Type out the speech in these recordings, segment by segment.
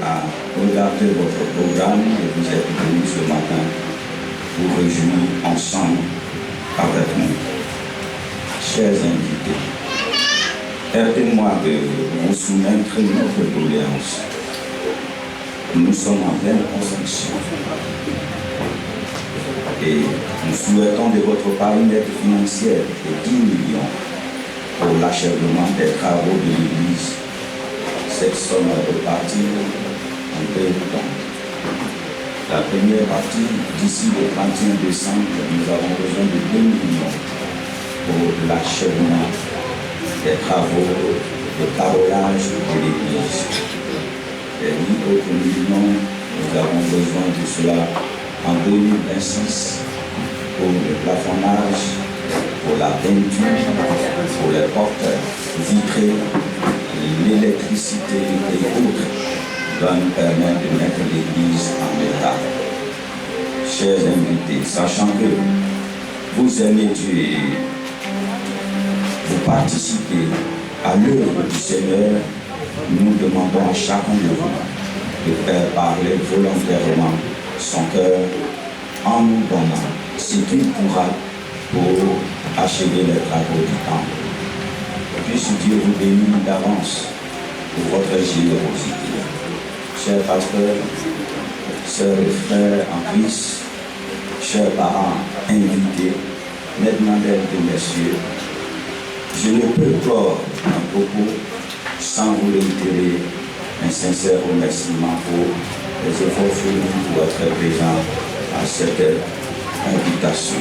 à regarder votre programme et vous êtes venus ce matin pour réjouir ensemble avec nous. Chers invités, permettez-moi de vous soumettre notre doléance. Nous sommes en pleine construction et nous souhaitons de votre part une aide financière de 10 millions pour l'achèvement des travaux de l'Église. Cette somme est répartie en deux temps. La première partie, d'ici le 31 décembre, nous avons besoin de 2 millions pour l'achèvement des travaux de carrelage de l'Église. Et 8 autres millions, nous avons besoin de cela en 2026 pour le plafonnage, pour la peinture, pour les portes vitrées, l'électricité et autres doit nous permettre de mettre l'Église en état. Chers invités, sachant que vous aimez Dieu et vous participez à l'œuvre du Seigneur, nous demandons à chacun de vous de faire parler volontairement son cœur en nous donnant ce qu'il pourra pour achever les travaux du temple. Puisse Dieu vous bénir d'avance pour votre générosité. Chers pasteurs, sœurs et frères en Christ, chers parents invités, mesdemoiselles et messieurs, je ne peux clore un propos sans vous réitérer un sincère remerciement pour les efforts fournis pour être présents à cette invitation.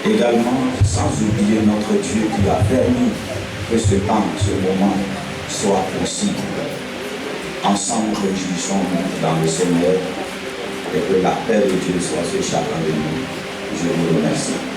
Également, sans oublier notre Dieu qui a permis que ce temps, ce moment soit possible. Ensemble, réjouissons-nous dans le Seigneur et que la paix de Dieu soit sur chacun de nous. Je vous remercie.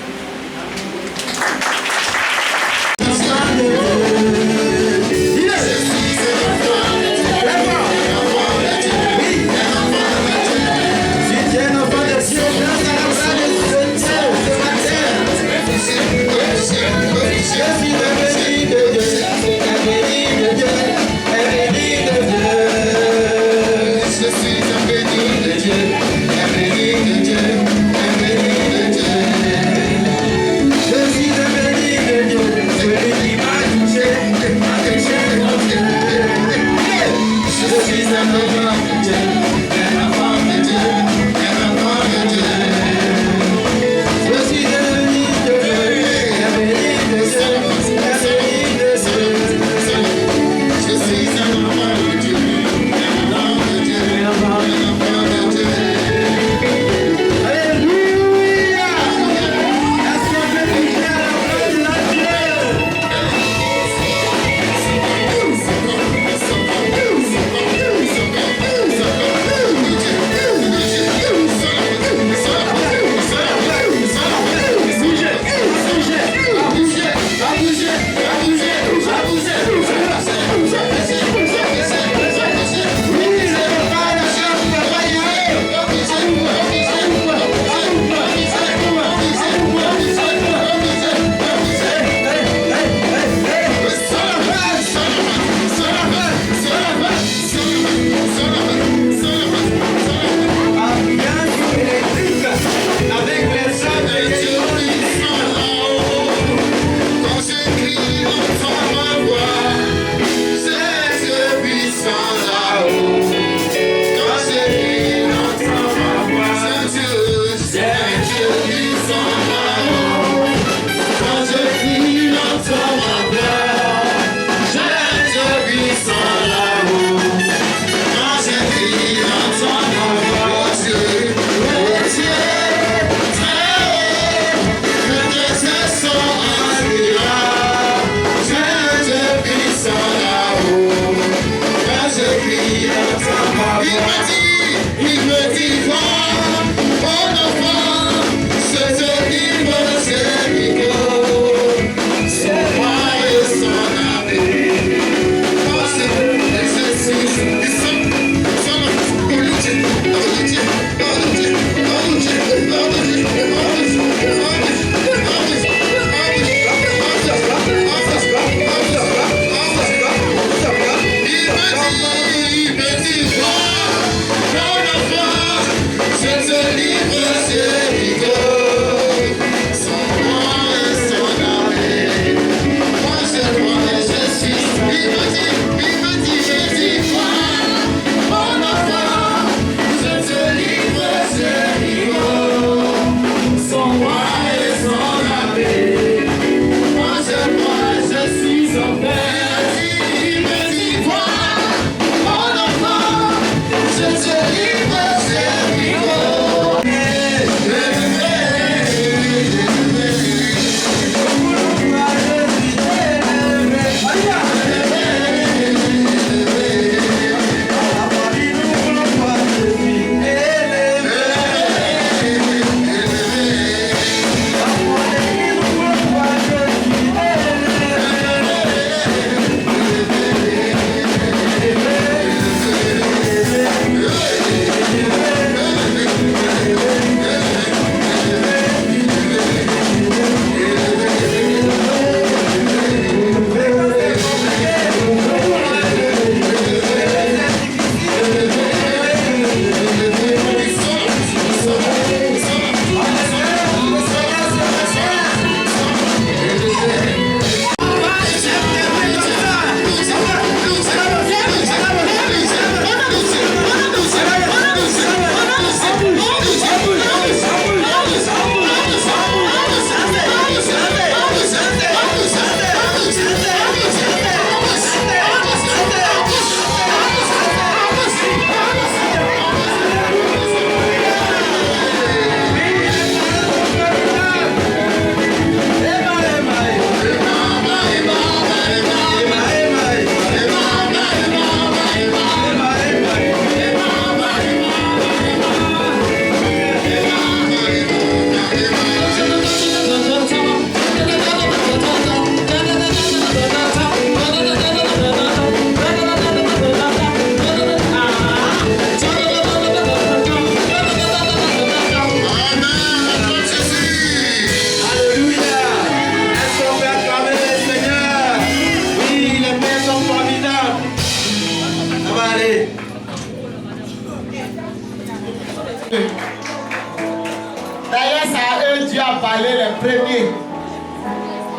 D'ailleurs, c'est à eux Dieu a parlé les premiers.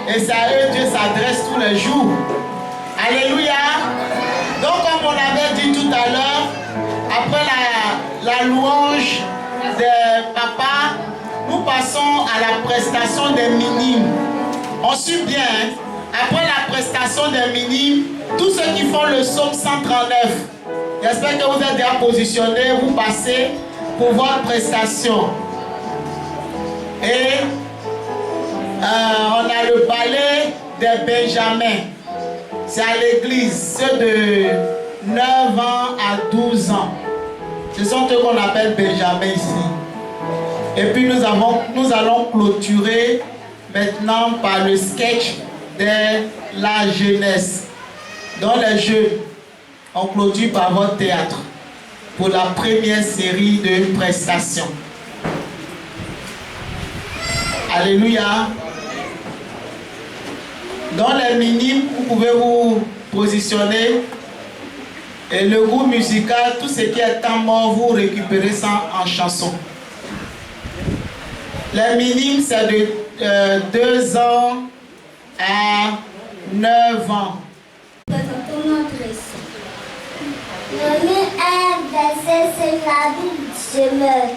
Et c'est à eux Dieu s'adresse tous les jours. Alléluia. Donc, comme on avait dit tout à l'heure, après la louange de papa, nous passons à la prestation des minimes. On suit bien, hein? Après la prestation des minimes, tous ceux qui font le psaume 139, j'espère que vous êtes déjà positionnés, vous passez pour votre prestation. Et on a le ballet des Benjamins. C'est à l'église, ceux de 9 ans à 12 ans. Ce sont eux qu'on appelle Benjamins ici. Et puis nous allons clôturer maintenant par le sketch de la jeunesse. Dans les jeux, on clôture par votre théâtre pour la première série de prestations. Alléluia. Dans les minimes, vous pouvez vous positionner. Et le groupe musical, tout ce qui est temps mort, vous récupérez ça en chanson. Les minimes, c'est de 2 ans à 9 ans. Un verset, c'est la Bible demeure.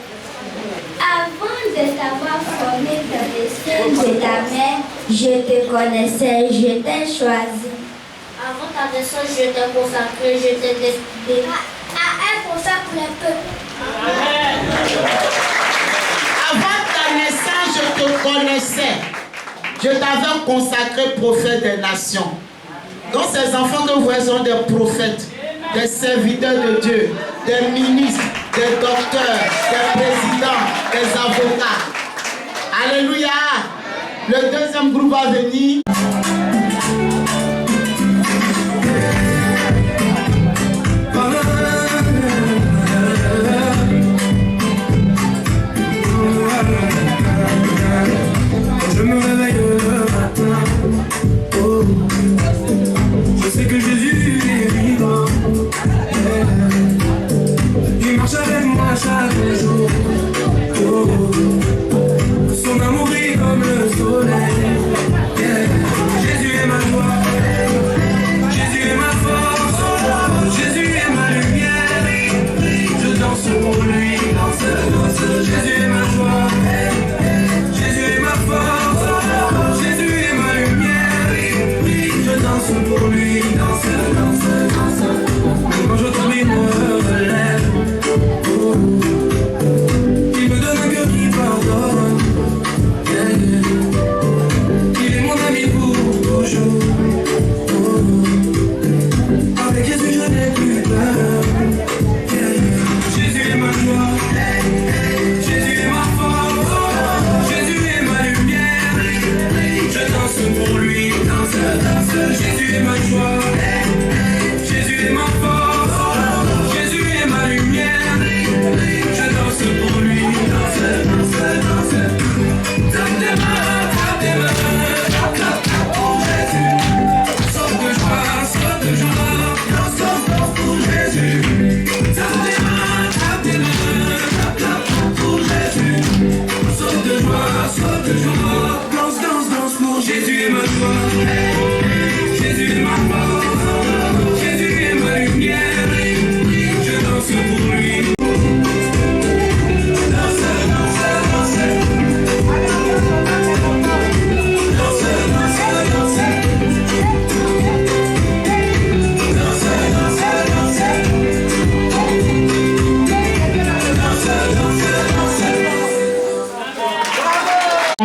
Avant de t'avoir formé dans le sein de ta mère, je te connaissais, je t'ai choisi. Avant ta naissance, je t'ai consacré, je t'ai destiné À un consacre pour les peuples. Avant ta naissance, je te connaissais. Je t'avais consacré prophète des nations. Donc ces enfants que vous voyez sont des prophètes, des serviteurs de Dieu, des ministres, des docteurs, des présidents, des avocats. Alléluia. Le deuxième groupe va venir. Je me réveille le matin, oh, je sais que Jésus est vivant.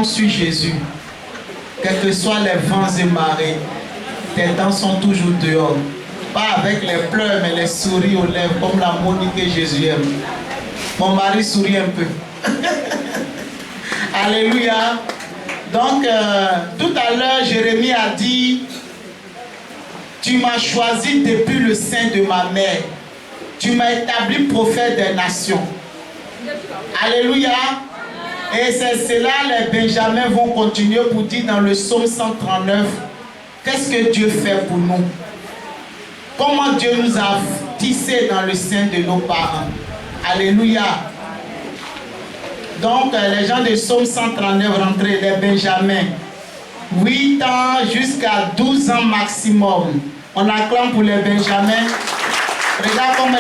Sur Jésus, quels que soient les vents et marées, tes dents sont toujours dehors. Pas avec les pleurs, mais les souris aux lèvres, comme la Monique que Jésus aime. Mon mari sourit un peu. Alléluia. Donc, tout à l'heure, Jérémie a dit, tu m'as choisi depuis le sein de ma mère. Tu m'as établi prophète des nations. Alléluia. Et c'est cela, les Benjamins vont continuer pour dire dans le psaume 139, qu'est-ce que Dieu fait pour nous? Comment Dieu nous a tissés dans le sein de nos parents. Alléluia. Donc, les gens de psaume 139 rentrés, les Benjamins, 8 ans jusqu'à 12 ans maximum. On acclame pour les Benjamins. Regarde comment...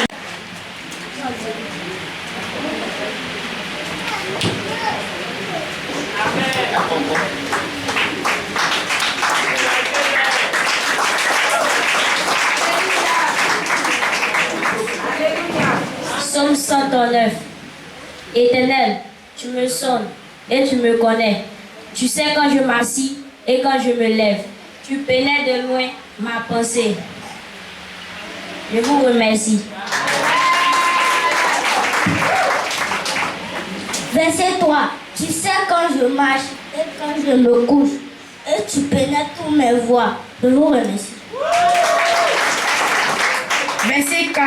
Psaume 139. Éternel, tu me sondes et tu me connais. Tu sais quand je m'assis et quand je me lève. Tu pénètres de loin ma pensée. Je vous remercie. Verset 3. Tu sais quand je marche et quand je me couche. Et tu pénètres toutes mes voies. Je vous remercie. Verset 4.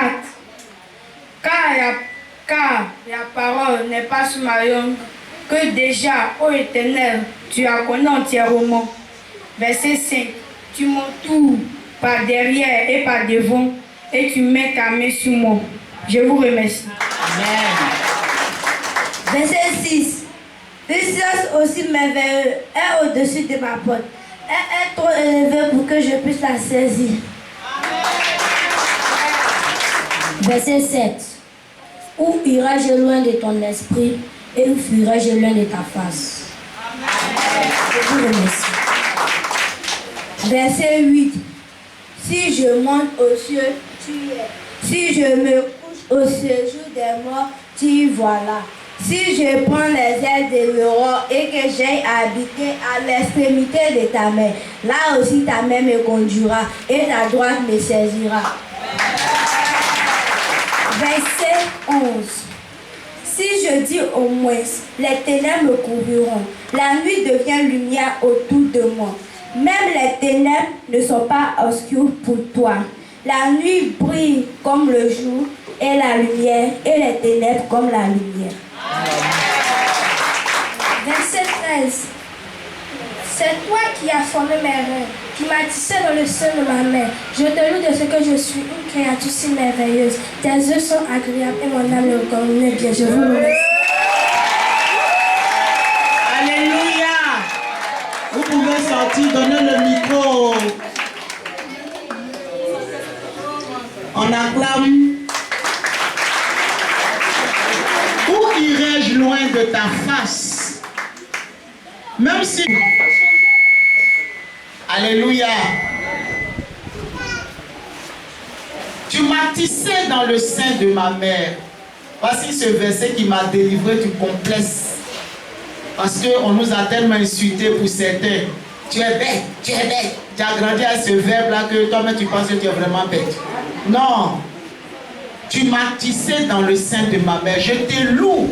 Car la parole n'est pas sous ma langue, que déjà, ô Éternel, tu la connais entièrement. Verset 5. Tu m'entoures par derrière et par devant, et tu mets ta main sur moi. Je vous remercie. Amen. Verset 6. Puissance aussi merveilleuse est au-dessus de ma porte. Elle est trop élevée pour que je puisse la saisir. Verset 7. Où irai-je loin de ton esprit et où fuirai-je loin de ta face? Je vous remercie. Verset 8. Si je monte aux cieux, tu y es. Si je me couche au séjour des morts, tu y voilà. Si je prends les ailes de l'aurore et que j'aille habiter à l'extrémité de ta main, là aussi ta main me conduira et ta droite me saisira. Verset 11. Si je dis au moins, les ténèbres me couvriront, la nuit devient lumière autour de moi. Même les ténèbres ne sont pas obscures pour toi. La nuit brille comme le jour et la lumière, et les ténèbres comme la lumière. Verset 13. C'est toi qui as formé mes reins, qui m'as tissé dans le sein de ma mère. Je te loue de ce que je suis une créature si merveilleuse. Tes yeux sont agréables et mon âme le connaît bien. Je vous remercie. Alléluia. Vous pouvez sortir, donner le micro. On acclame. Où irai-je loin de ta face? Même si... Alléluia. Tu m'as tissé dans le sein de ma mère. Voici ce verset qui m'a délivré du complexe. Parce qu'on nous a tellement insultés pour certains. Tu es bête, tu es bête. Tu as grandi à ce verbe-là que toi-même tu penses que tu es vraiment bête. Non. Tu m'as tissé dans le sein de ma mère. Je te loue.